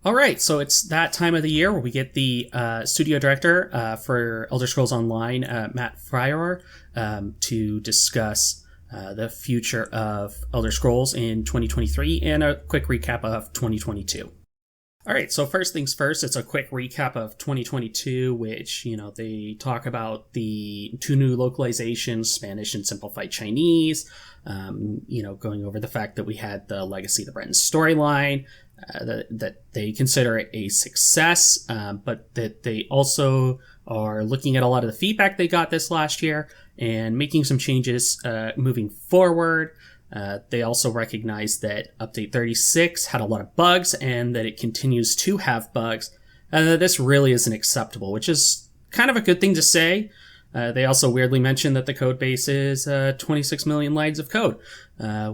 All right, so it's that time of the year where we get the studio director for Elder Scrolls Online, Matt Firor, to discuss the future of Elder Scrolls in 2023 and a quick recap of 2022. All right, so first things first, it's a quick recap of 2022, which, they talk about the 2 new localizations, Spanish and Simplified Chinese, going over the fact that we had the Legacy of the Bretons storyline, that they consider it a success, but that they also are looking at a lot of the feedback they got this last year and making some changes moving forward. They also recognize that Update 36 had a lot of bugs and that it continues to have bugs, and that this really isn't acceptable, which is kind of a good thing to say. They also weirdly mentioned that the code base is 26 million lines of code,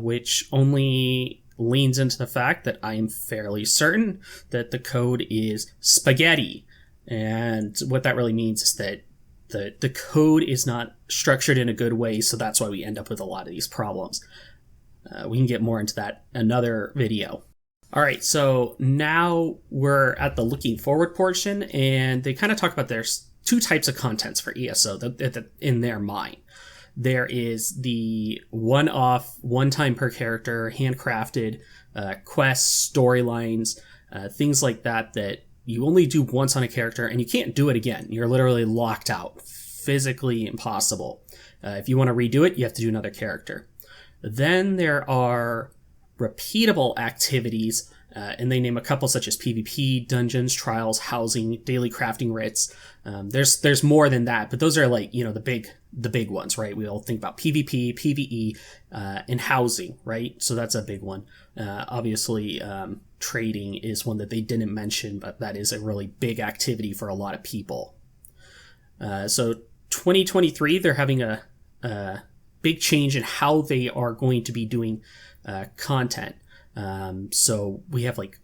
which only leans into the fact that I am fairly certain that the code is spaghetti. And what that really means is that the code is not structured in a good way, so that's why we end up with a lot of these problems. We can get more into that in another video. All right, so now we're at the looking forward portion, and they kind of talk about there's 2 types of contents for ESO in their mind. There is the one-off, one-time per character, handcrafted quests, storylines, things like that you only do once on a character and you can't do it again. You're literally locked out. Physically impossible. If you want to redo it, you have to do another character. Then there are repeatable activities, and they name a couple such as PvP, dungeons, trials, housing, daily crafting writs. There's more than that, but those are like, the big ones, right? We all think about PvP, PvE, and housing, right? So that's a big one. Obviously, trading is one that they didn't mention, but that is a really big activity for a lot of people. So 2023, they're having a big change in how they are going to be doing content. So we have like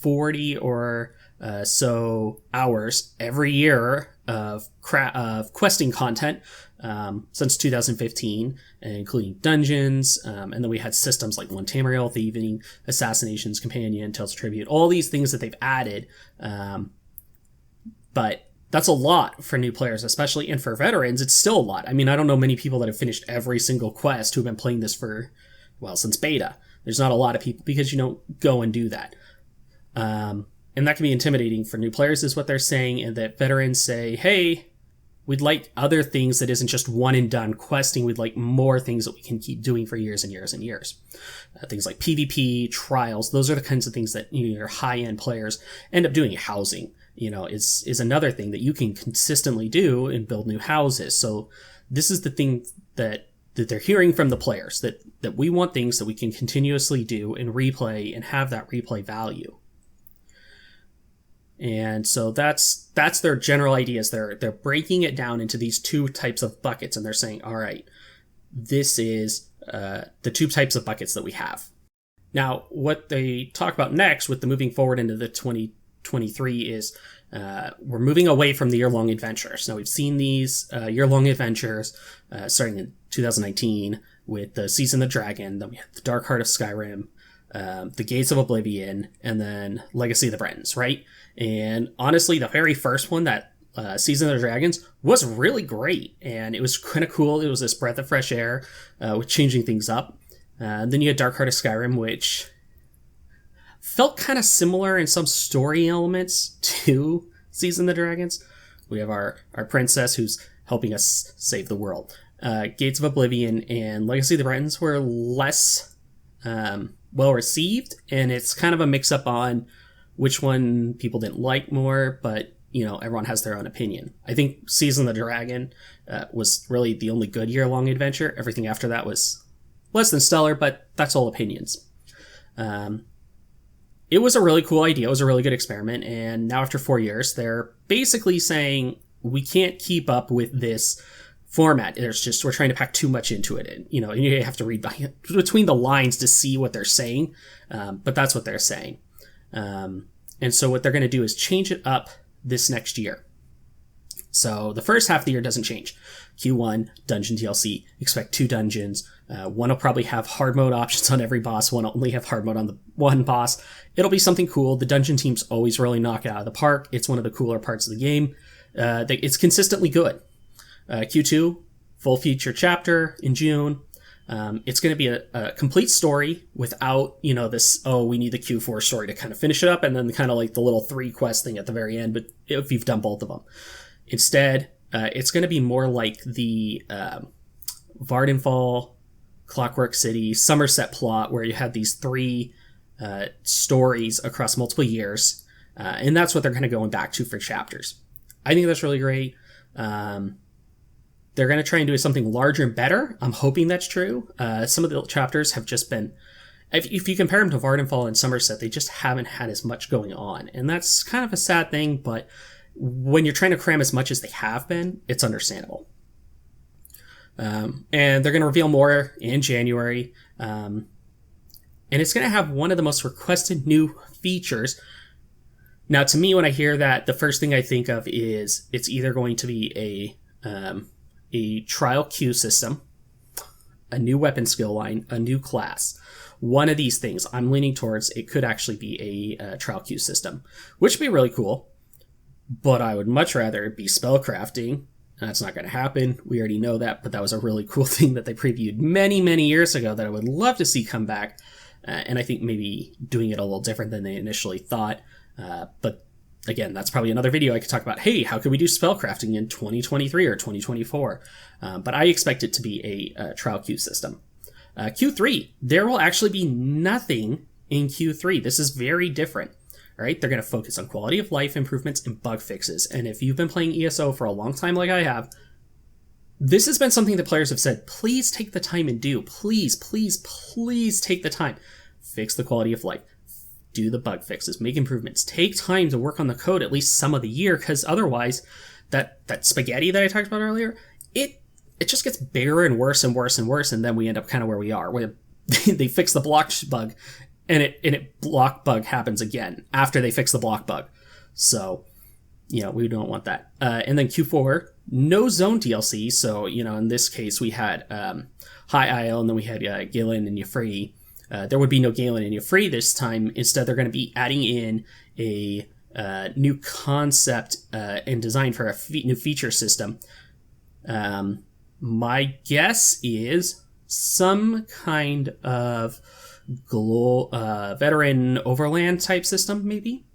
40 or so hours every year of questing content since 2015, including dungeons, and then we had systems like One Tamriel, Thieving, Assassinations, Companion, Tales of Tribute, all these things that they've added. But that's a lot for new players, especially, and for veterans, it's still a lot. I mean, I don't know many people that have finished every single quest who've been playing this since beta. There's not a lot of people because you don't go and do that. And that can be intimidating for new players is what they're saying, and that veterans say, hey, we'd like other things that isn't just one and done questing. We'd like more things that we can keep doing for years and years and years. Things like PvP, trials, those are the kinds of things that your high-end players end up doing. Housing, is another thing that you can consistently do and build new houses. So this is the thing that they're hearing from the players, that we want things that we can continuously do and replay and have that replay value. And so that's their general ideas. They're breaking it down into these 2 types of buckets, and they're saying, all right, this is the 2 types of buckets that we have. Now, what they talk about next with the moving forward into the 2023 is we're moving away from the year-long adventures. Now, we've seen these year-long adventures starting in 2019 with the Season of the Dragon, then we had the Dark Heart of Skyrim, the Gates of Oblivion, and then Legacy of the Bretons, right? And honestly, the very first one, that Season of the Dragons, was really great, and it was kind of cool. It was this breath of fresh air with changing things up. Then you had Dark Heart of Skyrim, which felt kind of similar in some story elements to Season of the Dragons. We have our princess who's helping us save the world. Gates of Oblivion and Legacy of the Bretons were less well received, and it's kind of a mix-up on which one people didn't like more, but everyone has their own opinion. I think Season of the Dragon was really the only good year-long adventure. Everything after that was less than stellar, but that's all opinions. It was a really cool idea. It was a really good experiment, and now after 4 years, they're basically saying we can't keep up with this format. We're trying to pack too much into it, and you have to read between the lines to see what they're saying, but that's what they're saying. And so what they're going to do is change it up this next year. So the first half of the year doesn't change. Q1, dungeon DLC, expect 2 dungeons. One will probably have hard mode options on every boss. One will only have hard mode on the one boss. It'll be something cool. The dungeon teams always really knock it out of the park. It's one of the cooler parts of the game. It's consistently good. Q2, full feature chapter in June. It's going to be a complete story without, this, we need the Q4 story to kind of finish it up, and then kind of like the little 3 quest thing at the very end, but if you've done both of them. Instead, it's going to be more like the Vardenfall, Clockwork City, Somerset plot, where you had these 3 stories across multiple years, and that's what they're kind of going back to for chapters. I think that's really great. They're going to try and do something larger and better. I'm hoping that's true. Some of the chapters have just been, if you compare them to Vardenfall and Somerset, they just haven't had as much going on. And that's kind of a sad thing, but when you're trying to cram as much as they have been, it's understandable. And they're going to reveal more in January. And it's going to have one of the most requested new features. Now, to me, when I hear that, the first thing I think of is it's either going to be a trial queue system, a new weapon skill line, a new class. One of these things, I'm leaning towards it could actually be a trial queue system, which would be really cool. But I would much rather it be spellcrafting. That's not going to happen. We already know that, but that was a really cool thing that they previewed many, many years ago that I would love to see come back. And I think maybe doing it a little different than they initially thought. But again, that's probably another video I could talk about. Hey, how could we do spellcrafting in 2023 or 2024? But I expect it to be a trial queue system. Q3, there will actually be nothing in Q3. This is very different. All right, they're going to focus on quality of life improvements and bug fixes. And if you've been playing ESO for a long time like I have, this has been something that players have said, please take the time and do. Please, please, please take the time. Fix the quality of life. Do the bug fixes. Make improvements. Take time to work on the code at least some of the year, because otherwise, that spaghetti that I talked about earlier, it just gets bigger and worse and worse and worse, and then we end up kind of where we are, where they fix the block bug, and block bug happens again after they fix the block bug. So, we don't want that. And then Q4, no zone DLC. So, in this case, we had High Isle, and then we had Galen and Yafri. There would be no Galen and Yafri this time. Instead, they're going to be adding in a new concept and design for a new feature system. My guess is some kind of veteran overland type system, maybe,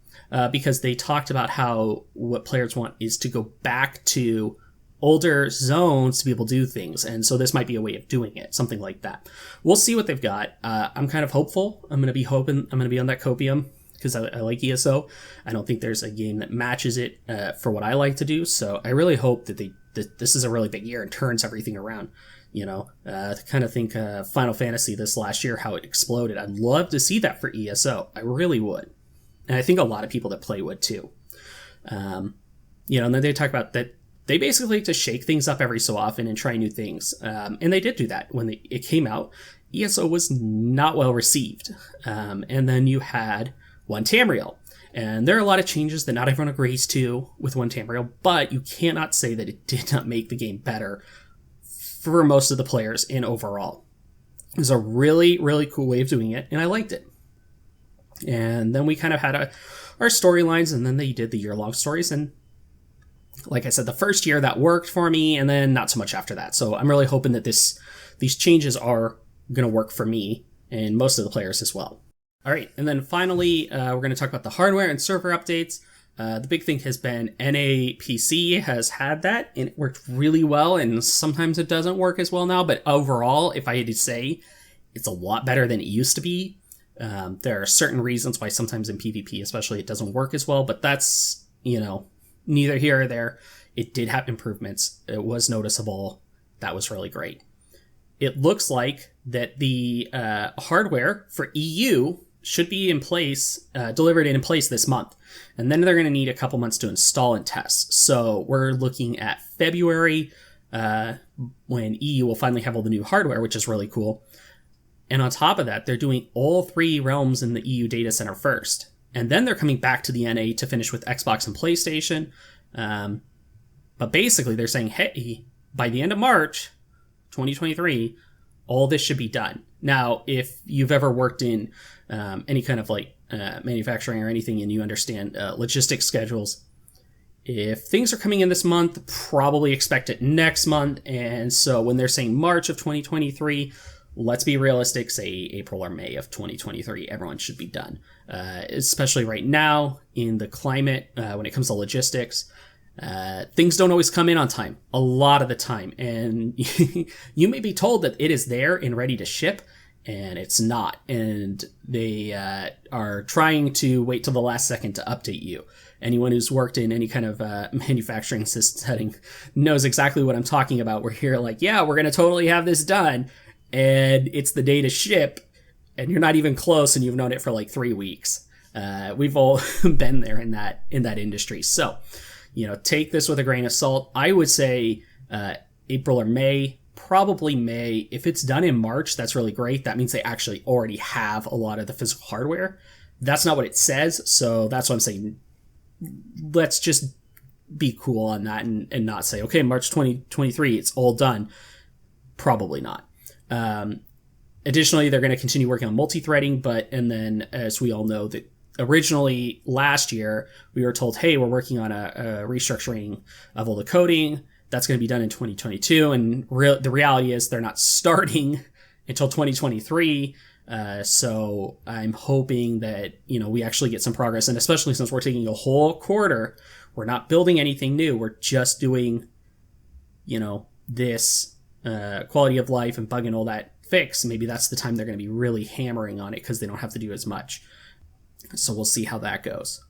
because they talked about how what players want is to go back to older zones to be able to do things, and so this might be a way of doing it, something like that. We'll see what they've got. I'm kind of hopeful. I'm going to be on that copium because I like ESO. I don't think there's a game that matches it for what I like to do, so I really hope that this is a really big year and turns everything around. I kind of think Final Fantasy this last year, how it exploded. I'd love to see that for ESO. I really would. And I think a lot of people that play would too. And then they talk about that they basically like to shake things up every so often and try new things. And they did do that. When it came out, ESO was not well received. And then you had One Tamriel. And there are a lot of changes that not everyone agrees to with One Tamriel, but you cannot say that it did not make the game better for most of the players and overall. It was a really, really cool way of doing it, and I liked it. And then we kind of had our storylines, and then they did the year-long stories, and like I said, the first year that worked for me, and then not so much after that. So I'm really hoping that these changes are going to work for me and most of the players as well. All right, and then finally, we're going to talk about the hardware and server updates. The big thing has been NAPC has had that, and it worked really well, and sometimes it doesn't work as well now, but overall, if I had to say, it's a lot better than it used to be. There are certain reasons why sometimes in PvP especially it doesn't work as well, but that's, neither here or there. It did have improvements. It was noticeable. That was really great. It looks like that the hardware for EU should be in place, delivered and in place this month. And then they're going to need a couple months to install and test. So we're looking at February, when EU will finally have all the new hardware, which is really cool. And on top of that, they're doing all 3 realms in the EU data center first. And then they're coming back to the NA to finish with Xbox and PlayStation. But basically, they're saying, hey, by the end of March 2023, all this should be done. Now, if you've ever worked in any kind of like manufacturing or anything, and you understand logistics schedules, if things are coming in this month, probably expect it next month. And so when they're saying March of 2023, let's be realistic, say April or May of 2023, everyone should be done. Especially right now in the climate, when it comes to logistics, things don't always come in on time, a lot of the time. And you may be told that it is there and ready to ship, and it's not. And they are trying to wait till the last second to update you. Anyone who's worked in any kind of manufacturing setting knows exactly what I'm talking about. We're here like, yeah, we're going to totally have this done. And it's the day to ship, and you're not even close, and you've known it for like 3 weeks. We've all been there in that industry. So, take this with a grain of salt. I would say April or May, probably May. If it's done in March, that's really great. That means they actually already have a lot of the physical hardware. That's not what it says, so that's what I'm saying. Let's just be cool on that and not say, okay, March 2023, it's all done. Probably not. Additionally, they're going to continue working on multi-threading, and then as we all know, that originally last year we were told, hey, we're working on a restructuring of all the coding. That's going to be done in 2022, and the reality is they're not starting until 2023. So I'm hoping that, we actually get some progress, and especially since we're taking a whole quarter, we're not building anything new. We're just doing, this quality of life and bug and all that fix. Maybe that's the time they're going to be really hammering on it because they don't have to do as much. So we'll see how that goes.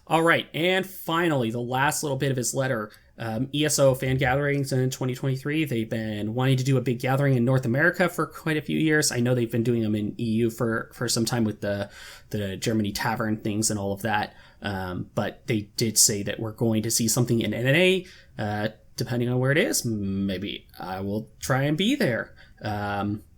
All right. And finally, the last little bit of his letter, ESO fan gatherings in 2023. They've been wanting to do a big gathering in North America for quite a few years. I know they've been doing them in EU for some time with the Germany Tavern things and all of that. But they did say that we're going to see something in NNA, depending on where it is. Maybe I will try and be there.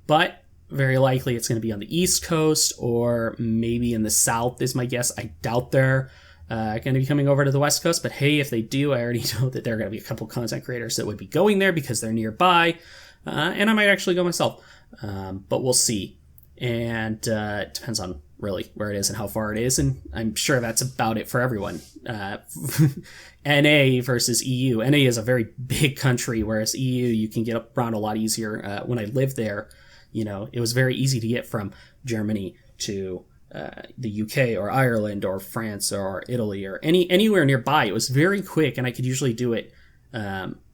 But very likely it's going to be on the East Coast or maybe in the South is my guess. I doubt they're going to be coming over to the West Coast, but hey, if they do, I already know that there are going to be a couple content creators that would be going there because they're nearby, and I might actually go myself, but we'll see. And it depends on really where it is and how far it is, and I'm sure that's about it for everyone. NA versus EU. NA is a very big country, whereas EU, you can get around a lot easier. When I lived there, it was very easy to get from Germany to the UK or Ireland or France or Italy or anywhere nearby. It was very quick, and I could usually do it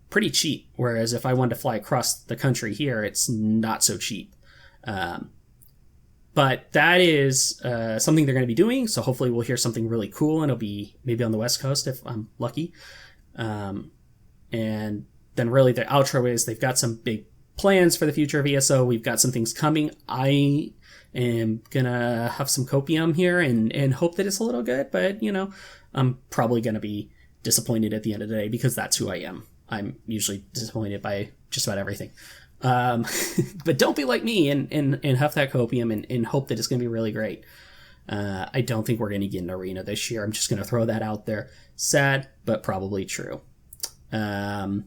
pretty cheap. Whereas if I wanted to fly across the country here, it's not so cheap. But that is something they're going to be doing. So hopefully we'll hear something really cool, and it'll be maybe on the West Coast if I'm lucky. And then really the outro is they've got some big plans for the future of ESO. We've got some things coming. I am gonna have some copium here and hope that it's a little good, but I'm probably gonna be disappointed at the end of the day because that's who I am. I'm usually disappointed by just about everything. But don't be like me and huff that copium and hope that it's gonna be really great. I don't think we're gonna get an arena this year. I'm just gonna throw that out there. Sad, but probably true. I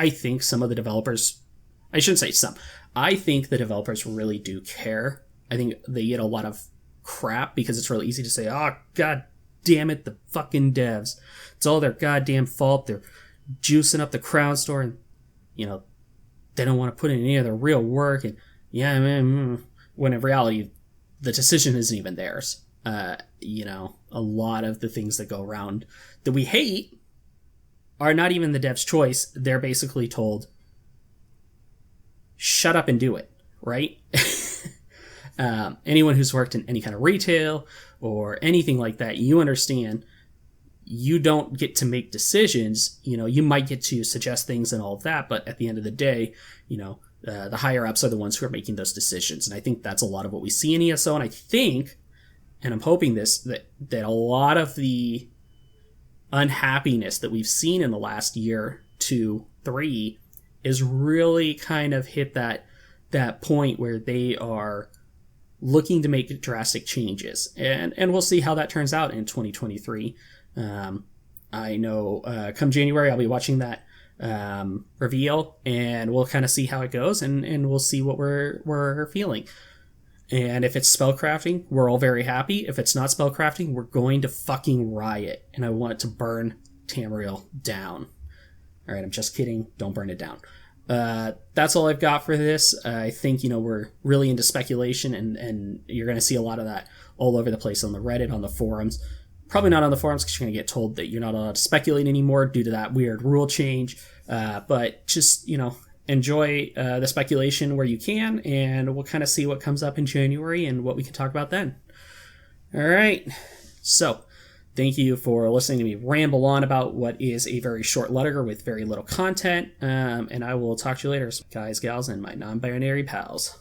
think some of the developers, I shouldn't say some, I think the developers really do care. I think they get a lot of crap because it's really easy to say, oh, god damn it, the fucking devs. It's all their goddamn fault. They're juicing up the crowd store and, they don't want to put in any of their real work. And yeah, man, when in reality, the decision isn't even theirs. A lot of the things that go around that we hate are not even the dev's choice. They're basically told, shut up and do it, right? Anyone who's worked in any kind of retail or anything like that, you understand you don't get to make decisions. You might get to suggest things and all of that, but at the end of the day, the higher ups are the ones who are making those decisions. And I think that's a lot of what we see in ESO. And I think, and I'm hoping that a lot of the unhappiness that we've seen in the last year, 2, 3, is really kind of hit that point where they are looking to make drastic changes, and we'll see how that turns out in 2023. I know come January I'll be watching that reveal, and we'll kind of see how it goes, and we'll see what we're feeling. And if it's spellcrafting, we're all very happy. If it's not spellcrafting, we're going to fucking riot, and I want to burn Tamriel down. All right, I'm just kidding. Don't burn it down. That's all I've got for this. I think, we're really into speculation, and you're going to see a lot of that all over the place on the Reddit, on the forums. Probably not on the forums because you're going to get told that you're not allowed to speculate anymore due to that weird rule change. But just, enjoy the speculation where you can, and we'll kind of see what comes up in January and what we can talk about then. All right. So thank you for listening to me ramble on about what is a very short letter with very little content. And I will talk to you later, guys, gals, and my non-binary pals.